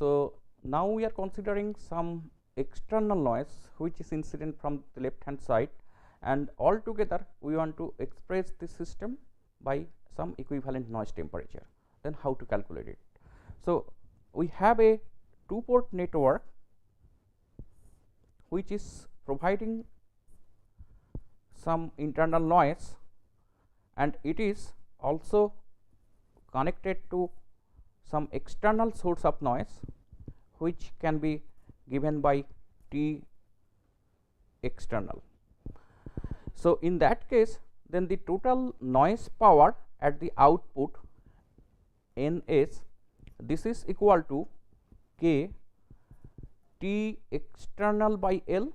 So, now we are considering some external noise which is incident from the left hand side, and altogether we want to express this system by some equivalent noise temperature. Then how to calculate it? So, we have a two port network which is providing some internal noise, and it is also connected to some external source of noise which can be given by T external. So, in that case, then the total noise power at the output Ns, this is equal to K T external by L,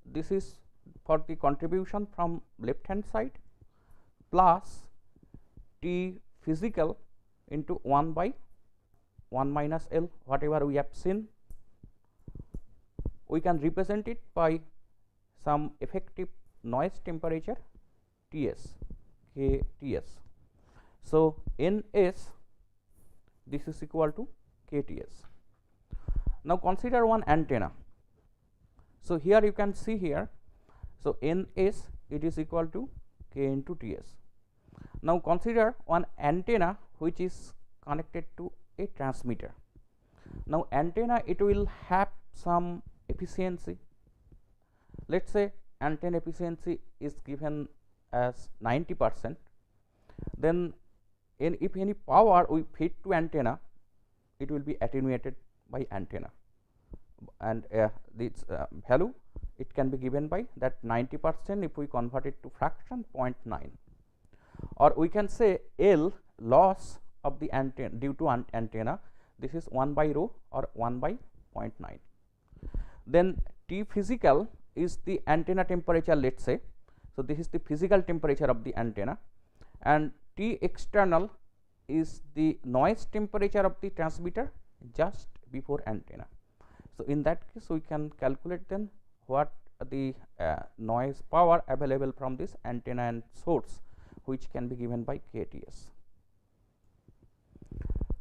this is for the contribution from left hand side, plus T physical into 1 by 1 minus L, whatever we have seen. We can represent it by some effective noise temperature Ts, K Ts. So, Ns, this is equal to K Ts. Now, consider one antenna. So, here you can see here. So, Ns, it is equal to K into Ts. Now, consider one antenna which is connected to a transmitter. Now, antenna, it will have some efficiency. Let us say antenna efficiency is given as 90%. Then if any power we feed to antenna, it will be attenuated by antenna, and this value it can be given by that 90% if we convert it to fraction 0.9, or we can say L, loss of the antenna due to antenna, this is 1 by rho or 1 by 0.9. Then T physical is the antenna temperature, let us say. So, this is the physical temperature of the antenna, and T external is the noise temperature of the transmitter just before antenna. So, in that case we can calculate then what the noise power available from this antenna and source, which can be given by KTS.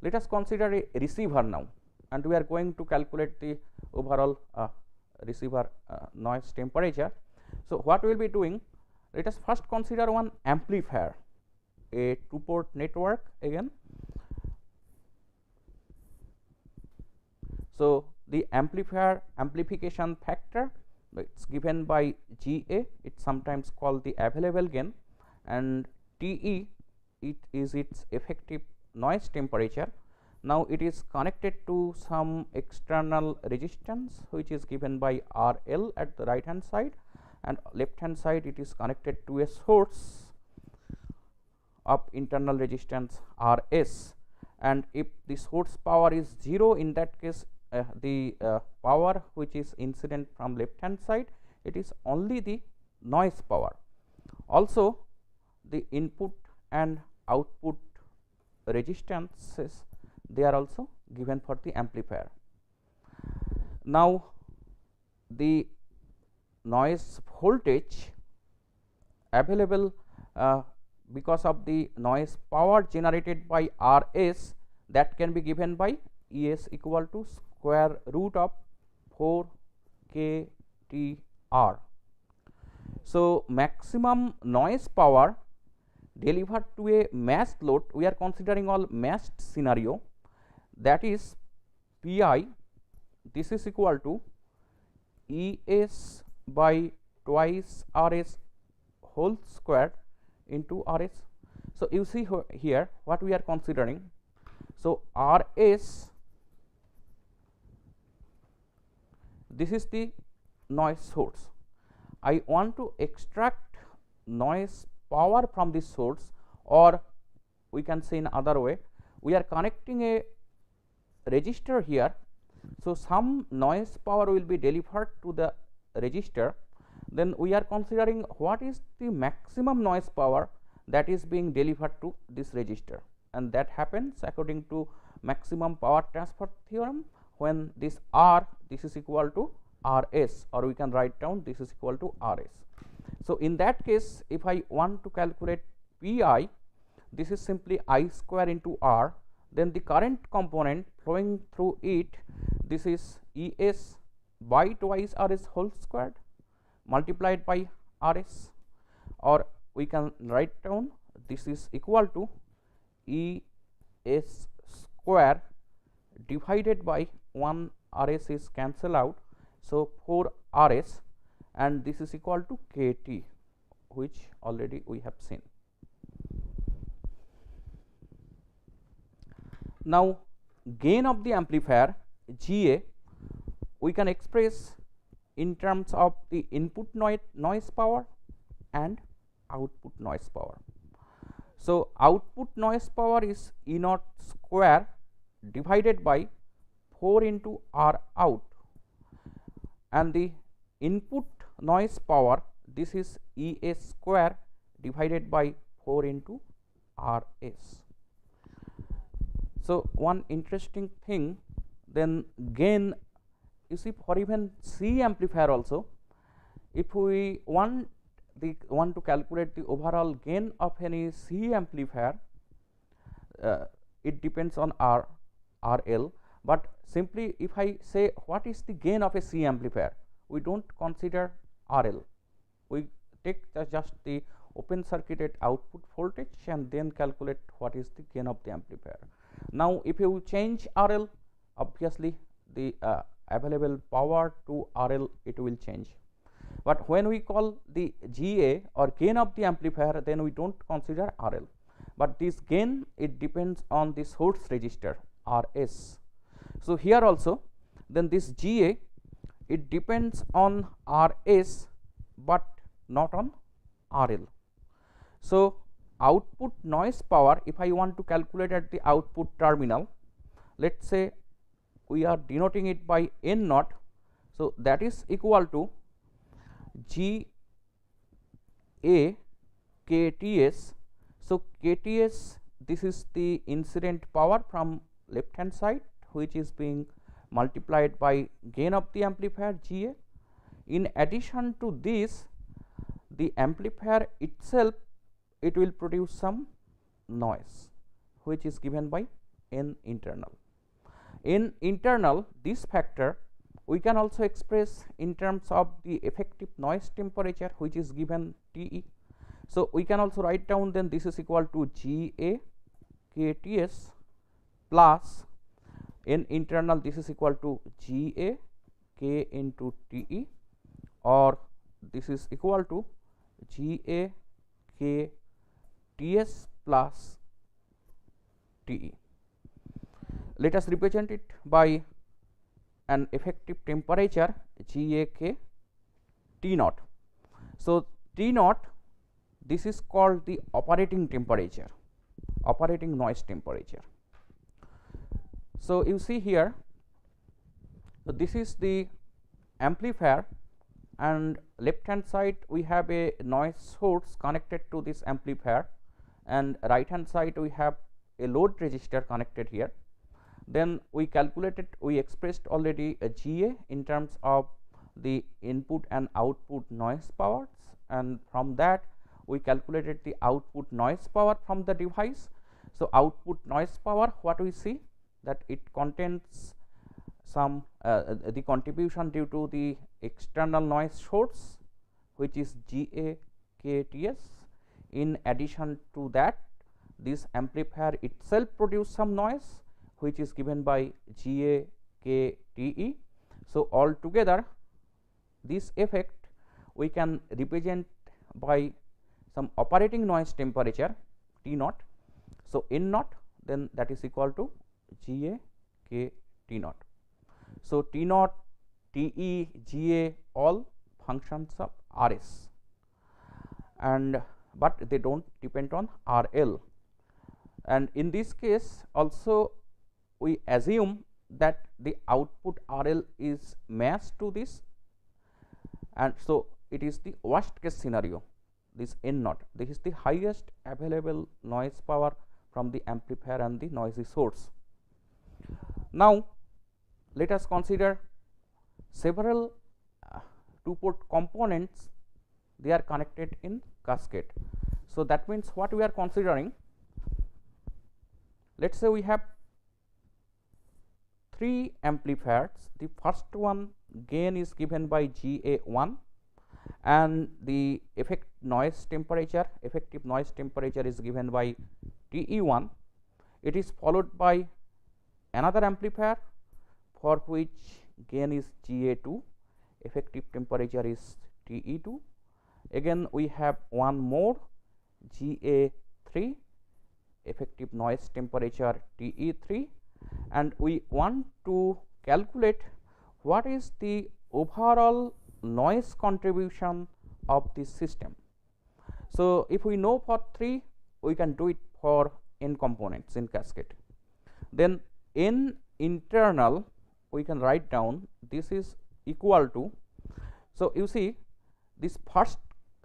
Let us consider a receiver now, and we are going to calculate the overall receiver noise temperature. So, what we will be doing, let us first consider one amplifier, a two port network again. So, the amplifier amplification factor, it is given by GA, it is sometimes called the available gain, and TE, it is its effective noise temperature. Now, it is connected to some external resistance which is given by RL at the right hand side, and left hand side it is connected to a source of internal resistance RS, and if the source power is 0, in that case the power which is incident from left hand side, it is only the noise power. Also, the input and output resistances, they are also given for the amplifier. Now, the noise voltage available because of the noise power generated by RS, that can be given by ES equal to square root of 4 KTR. So, maximum noise power delivered to a matched load, we are considering all matched scenario, that is Pi, this is equal to ES by twice RS whole square into RS. So, you see here what we are considering. So, RS, this is the noise source. I want to extract noise power from this source, or we can say in other way, we are connecting a resistor here. So, some noise power will be delivered to the resistor. Then we are considering what is the maximum noise power that is being delivered to this resistor, and that happens according to maximum power transfer theorem, when this R, this is equal to RS, or we can write down this is equal to RS. So, in that case, if I want to calculate Pi, this is simply I square into R, then the current component flowing through it, this is Es by twice Rs whole squared multiplied by Rs, or we can write down this is equal to Es square divided by 1 Rs is cancel out. So, 4 Rs, and this is equal to Kt, which already we have seen. Now, gain of the amplifier Ga we can express in terms of the input noise power and output noise power. So, output noise power is E naught square divided by 4 into R out, and the input noise power, this is Es square divided by 4 into Rs. So, one interesting thing, then gain, you see, for even C amplifier also, if we want to calculate the overall gain of any C amplifier, it depends on RL, but simply if I say what is the gain of a C amplifier, we do not consider RL, we take just the open circuited output voltage and then calculate what is the gain of the amplifier. Now, if you change RL, obviously the available power to RL it will change, but when we call the GA or gain of the amplifier, then we do not consider RL, but this gain it depends on the source resistor Rs. So, here also then this GA it depends on Rs, but not on RL. So, output noise power, if I want to calculate at the output terminal, let us say we are denoting it by N naught. So, that is equal to G A KTS. So, KTS, this is the incident power from left hand side, which is being multiplied by gain of the amplifier GA. In addition to this, the amplifier itself it will produce some noise, which is given by N internal. In internal, this factor we can also express in terms of the effective noise temperature, which is given Te. So, we can also write down then this is equal to Ga KTS plus N internal, this is equal to Ga K into Te, or this is equal to Ga K Ts plus Te. Let us represent it by an effective temperature GAK T naught. So, T naught, this is called the operating temperature, operating noise temperature. So, you see here, so this is the amplifier, and left hand side we have a noise source connected to this amplifier, and right hand side we have a load resistor connected here. Then we calculated, we expressed already a GA in terms of the input and output noise powers, and from that we calculated the output noise power from the device. So, output noise power, what we see that it contains some the contribution due to the external noise source, which is GAKTS. In addition to that, this amplifier itself produce some noise, which is given by GAKTE. So, altogether this effect we can represent by some operating noise temperature T naught. So, N naught, then that is equal to GAK T naught. So, T naught, TE, GA all functions of RS, and but they do not depend on RL, and in this case also we assume that the output RL is matched to this, and so it is the worst case scenario, this N naught, this is the highest available noise power from the amplifier and the noisy source. Now, let us consider several 2-port components, they are connected in cascade. So, that means what we are considering, let us say we have 3 amplifiers. The first one gain is given by GA1 and the effective noise temperature is given by TE1. It is followed by another amplifier for which gain is GA2, effective temperature is TE2. Again we have one more GA3, effective noise temperature TE3, and we want to calculate what is the overall noise contribution of this system. So, if we know for 3, we can do it for n components in cascade. Then n internal we can write down, this is equal to, so you see this first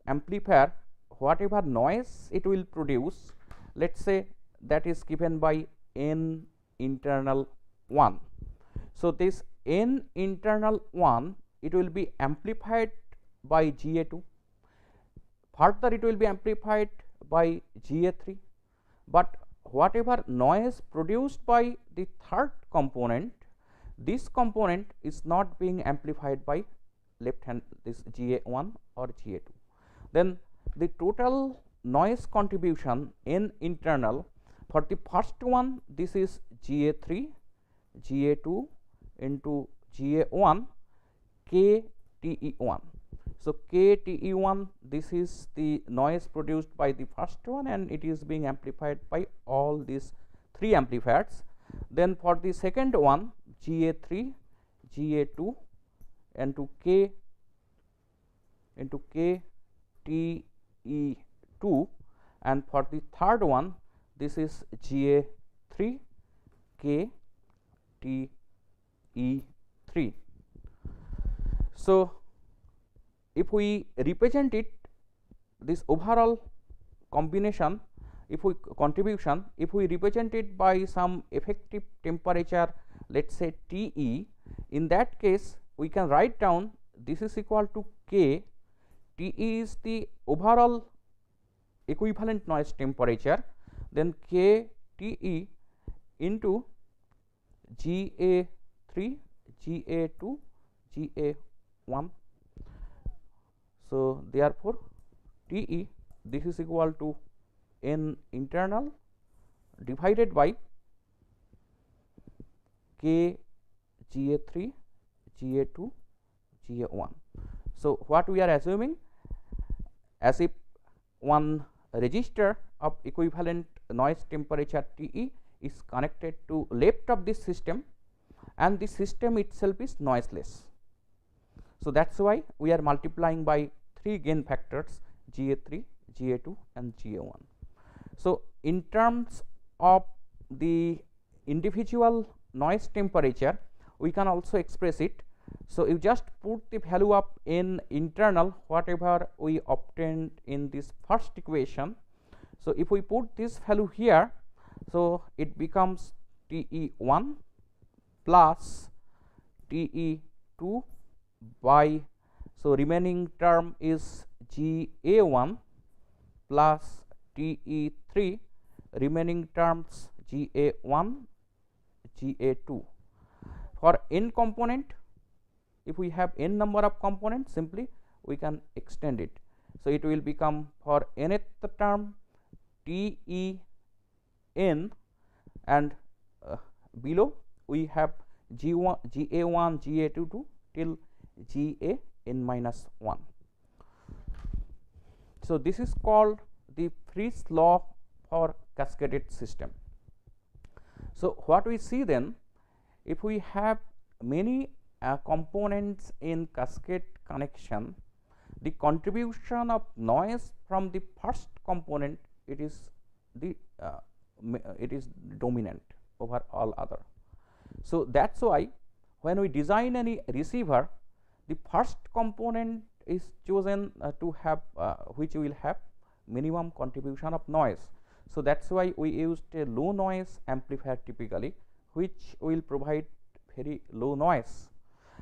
amplifier, whatever noise it will produce, let us say that is given by n internal 1. So, this n internal 1, it will be amplified by GA2, further it will be amplified by GA3, but whatever noise produced by the third component, this component is not being amplified by left hand, this GA1 or GA2. Then the total noise contribution n internal, for the first one this is GA3, GA2 into GA1, K TE1. So, K TE1, this is the noise produced by the first one and it is being amplified by all these 3 amplifiers. Then for the second one GA3, GA2 into K TE2, and for the third one this is GA3, K TE3. So, if we represent it, this overall combination, if we contribution, if we represent it by some effective temperature, let us say TE, in that case we can write down this is equal to K, TE is the overall equivalent noise temperature, then K TE into GA3, GA2, GA1. So, therefore, TE, this is equal to n internal divided by K GA3, GA2, GA1. So, what we are assuming, as if one register of equivalent noise temperature TE is connected to left of this system and the system itself is noiseless. So, that is why we are multiplying by 3 gain factors GA3, GA2 and GA1. So, in terms of the individual noise temperature, we can also express it. So, you just put the value of n internal whatever we obtained in this first equation. So, if we put this value here, so it becomes TE1 plus TE2 by, so remaining term is GA1 plus TE3, remaining terms GA1, GA2. For n component, if we have n number of components, simply we can extend it. So, it will become for nth term TEN, and below we have G1, GA1, GA2 till GAN minus 1. So, this is called the Friis law for cascaded system. So, what we see then, if we have many components in cascade connection, the contribution of noise from the first component, it is the dominant over all other. So, that is why when we design any receiver, the first component is chosen to have which will have minimum contribution of noise. So, that is why we used a low noise amplifier typically, which will provide very low noise,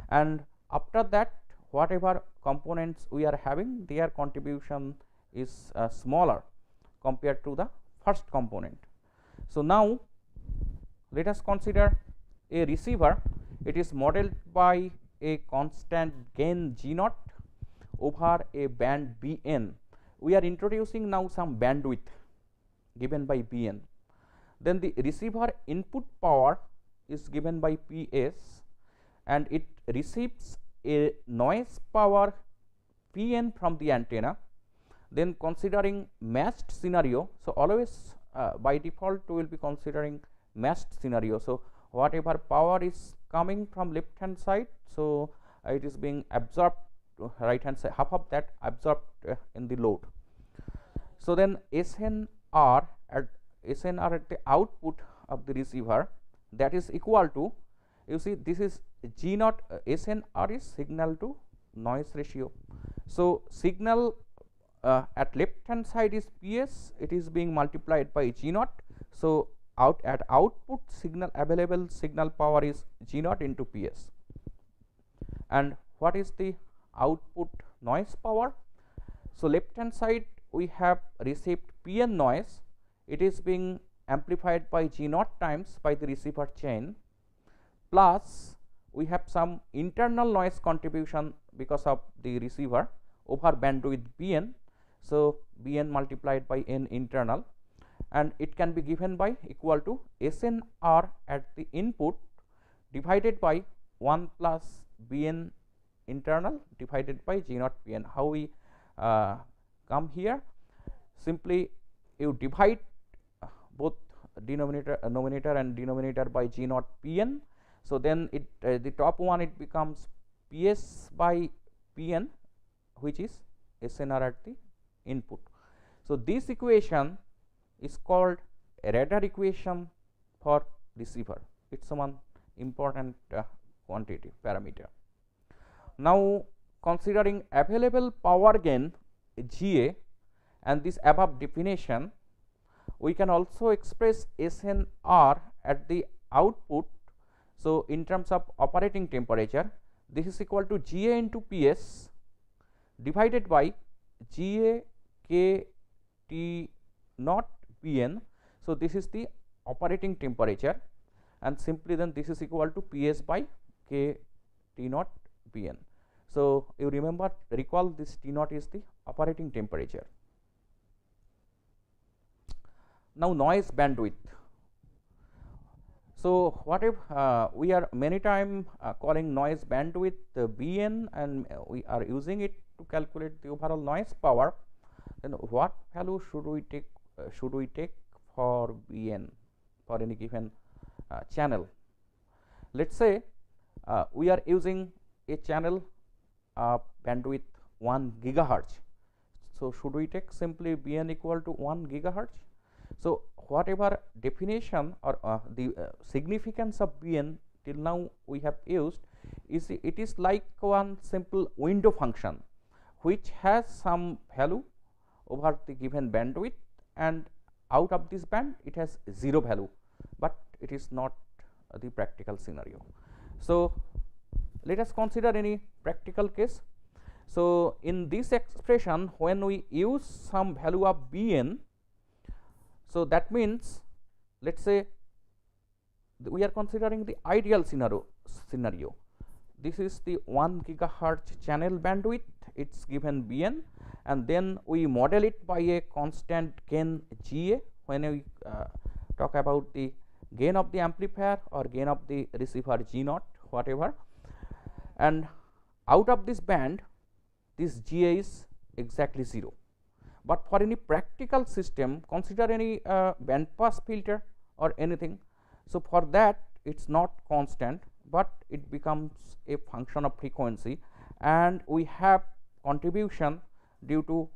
and after that whatever components we are having, their contribution is smaller compared to the first component. So, now let us consider a receiver, it is modeled by a constant gain G naught over a band Bn. We are introducing now some bandwidth given by Bn. Then the receiver input power is given by Ps, and it receives a noise power Pn from the antenna. Then considering matched scenario, so always by default we will be considering matched scenario. So whatever power is coming from left hand side, so it is being absorbed to right hand side, half of that absorbed in the load. So then SNR at the output of the receiver, that is equal to, you see this is G naught, SNR is signal to noise ratio. So signal at left hand side is Ps, it is being multiplied by G naught. So at output signal, available signal power is G naught into Ps. And what is the output noise power? So left hand side we have received Pn noise, it is being amplified by G naught times by the receiver chain, plus we have some internal noise contribution because of the receiver over bandwidth Bn. So Bn multiplied by N internal, and it can be given by equal to SNR at the input divided by 1 plus Bn internal divided by G naught Pn. How we come here? Simply you divide both numerator and denominator by G naught Pn. So then it the top one, it becomes Ps by Pn, which is SNR at the input. So this equation is called a radar equation for receiver. It's one important quantity parameter. Now considering available power gain Ga and this above definition, we can also express SNR at the output. So in terms of operating temperature, this is equal to Ga into Ps divided by Ga K T naught Pn. So this is the operating temperature, and simply then this is equal to Ps by K T naught Pn. So you recall this T naught is the operating temperature. Now noise bandwidth. So what if we are many time calling noise bandwidth Bn, and we are using it to calculate the overall noise power, then what value should we take for Bn for any given channel? Let's say we are using a channel bandwidth 1 gigahertz. So should we take simply Bn equal to 1 gigahertz? So whatever definition or the significance of Bn till now we have used is, it is like one simple window function which has some value over the given bandwidth, and out of this band it has 0 value, but it is not the practical scenario. So let us consider any practical case. So in this expression, when we use some value of Bn, so that means let us say we are considering the ideal scenario. This is the 1 gigahertz channel bandwidth, it is given Bn, and then we model it by a constant gain Ga when we talk about the gain of the amplifier or gain of the receiver G naught, whatever, and out of this band this Ga is exactly 0. But for any practical system, consider any band pass filter or anything, so for that it is not constant, but it becomes a function of frequency, and we have contribution due to,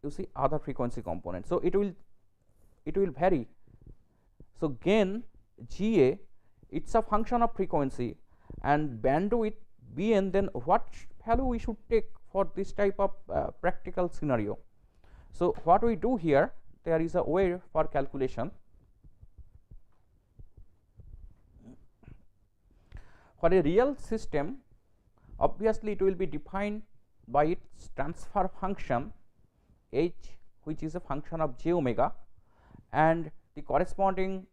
you see, other frequency components. So it will vary. So gain Ga, it's a function of frequency, and bandwidth Bn, then what value we should take for this type of practical scenario? So what we do here, there is a way for calculation. For a real system, obviously it will be defined by its transfer function h, which is a function of j omega, and the corresponding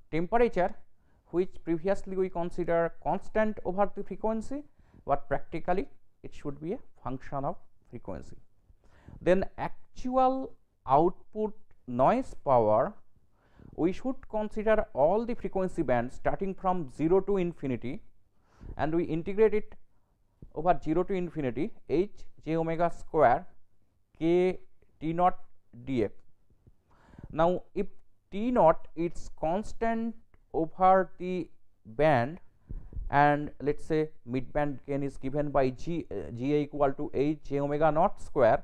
temperature, which previously we consider constant over the frequency, but practically it should be a function of frequency. Then actual output noise power, we should consider all the frequency bands starting from 0 to infinity, and we integrate it over 0 to infinity h j omega square k t naught df. Now, if t naught is constant over the band, and let us say mid band gain is given by Ga equal to h j omega naught square,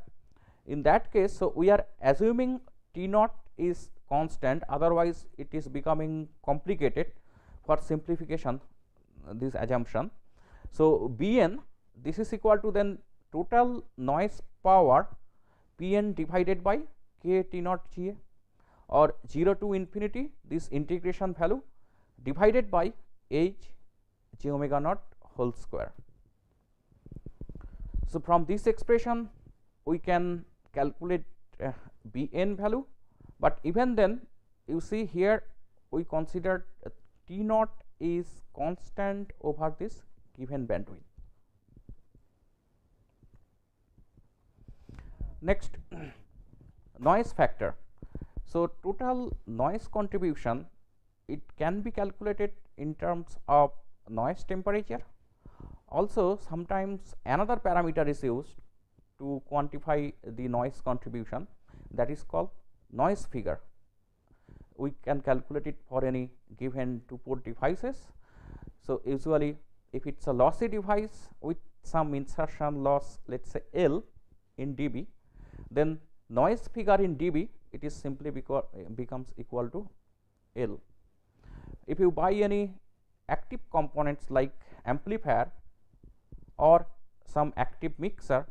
in that case, so we are assuming t naught is constant, otherwise it is becoming complicated for simplification this assumption. So, Bn, this is equal to then total noise power Pn divided by k t naught Ga, or 0 to infinity this integration value divided by h j omega naught whole square. So, from this expression we can calculate Bn value, but even then you see here we consider t naught is constant over this given bandwidth. Next, noise factor. So, total noise contribution, it can be calculated in terms of noise temperature. Also, sometimes another parameter is used to quantify the noise contribution, that is called noise figure. We can calculate it for any given 2-port devices. So, usually if it is a lossy device with some insertion loss, let us say L in dB, then noise figure in dB, it is simply becomes equal to L. If you buy any active components like amplifier or some active mixer,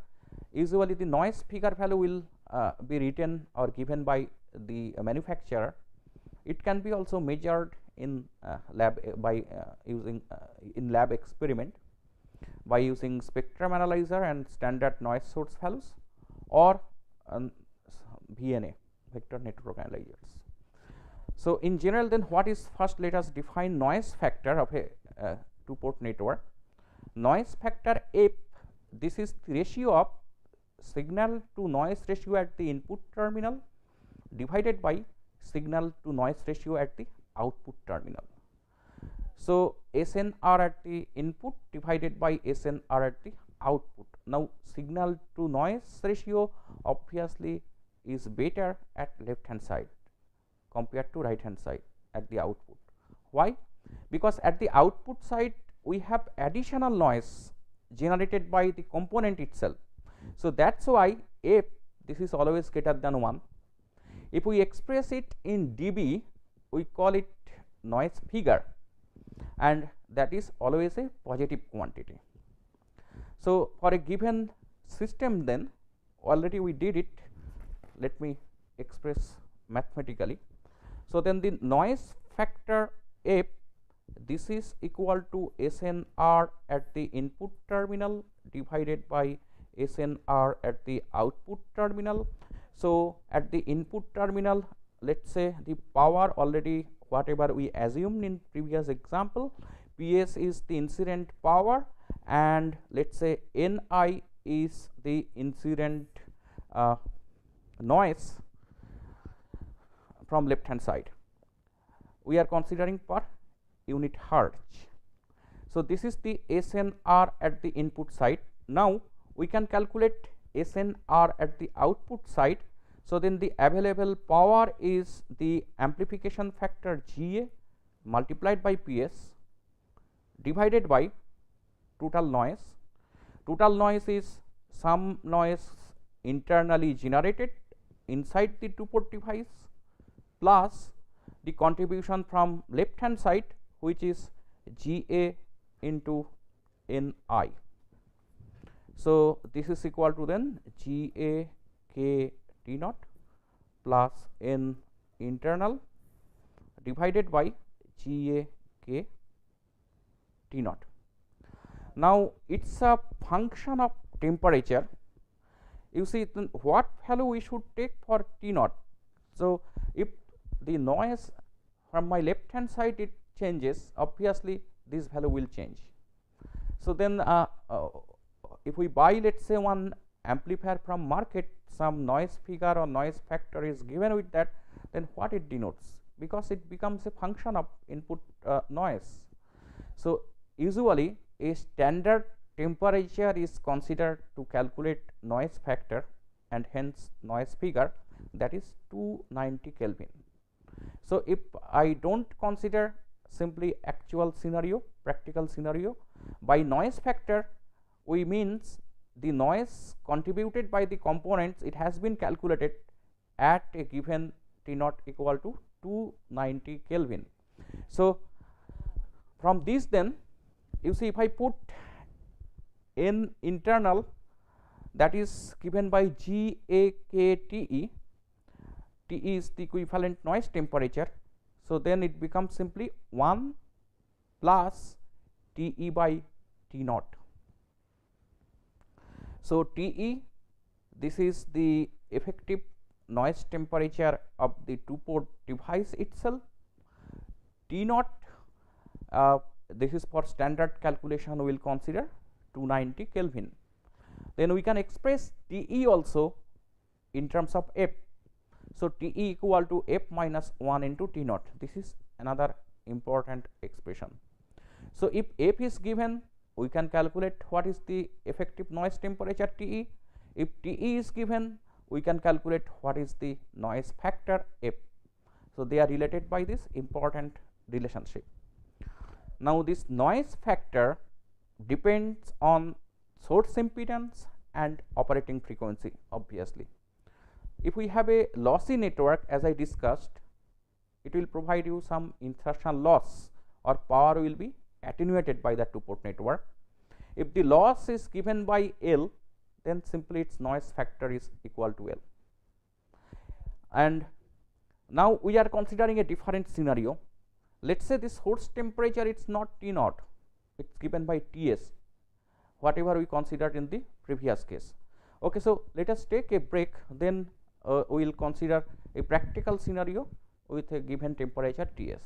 usually the noise figure value will be written or given by the manufacturer. It can be also measured in lab by using in lab experiment by using spectrum analyzer and standard noise source values, or VNA, vector network analyzers. So, in general, then what is, first let us define noise factor of a 2-port network. Noise factor F, this is the ratio of signal to noise ratio at the input terminal divided by signal to noise ratio at the output terminal. So, SNR at the input divided by SNR at the output. Now, signal to noise ratio obviously is better at left hand side compared to right hand side at the output. Why? Because at the output side we have additional noise generated by the component itself. So, that is why F, this is always greater than 1. If we express it in dB, we call it noise figure, and that is always a positive quantity. So, for a given system, then already we did it, let me express mathematically. So, then the noise factor F, this is equal to SNR at the input terminal divided by SNR at the output terminal. So, at the input terminal, let us say the power already whatever we assumed in previous example, PS is the incident power, and let us say Ni is the incident noise from left hand side. We are considering per unit hertz. So, this is the SNR at the input side. Now, we can calculate SNR at the output side. So, then the available power is the amplification factor Ga multiplied by PS divided by total noise. Total noise is some noise internally generated inside the 2-port device plus the contribution from left hand side, which is Ga into Ni. So, this is equal to then Ga k T naught plus N internal divided by Ga k T naught. Now, it is a function of temperature. You see, then what value we should take for T naught. So, if the noise from my left hand side it changes, obviously this value will change. So then if we buy, let us say, one amplifier from market, some noise figure or noise factor is given with that, then what it denotes, because it becomes a function of input noise. So usually a standard temperature is considered to calculate noise factor and hence noise figure, that is 290 Kelvin. So if I do not consider simply actual scenario, practical scenario, by noise factor we means the noise contributed by the components, it has been calculated at a given T naught equal to 290 Kelvin. So from this, then you see, if I put N internal, that is given by GAKTE, TE is the equivalent noise temperature. So then it becomes simply 1 plus TE by T naught. So TE, this is the effective noise temperature of the two port device itself. T naught, this is for standard calculation, we will consider 290 Kelvin. Then we can express TE also in terms of F. So TE equal to F minus 1 into T naught. This is another important expression. So if F is given, we can calculate what is the effective noise temperature TE. If TE is given, we can calculate what is the noise factor F. So they are related by this important relationship. Now this noise factor depends on source impedance and operating frequency, obviously. If we have a lossy network, as I discussed, it will provide you some insertion loss, or power will be attenuated by the two port network. If the loss is given by L, then simply its noise factor is equal to L. And now we are considering a different scenario. Let us say this source temperature, it is not T naught, it is given by Ts, whatever we considered in the previous case. Okay, so let us take a break, then we will consider a practical scenario with a given temperature Ts.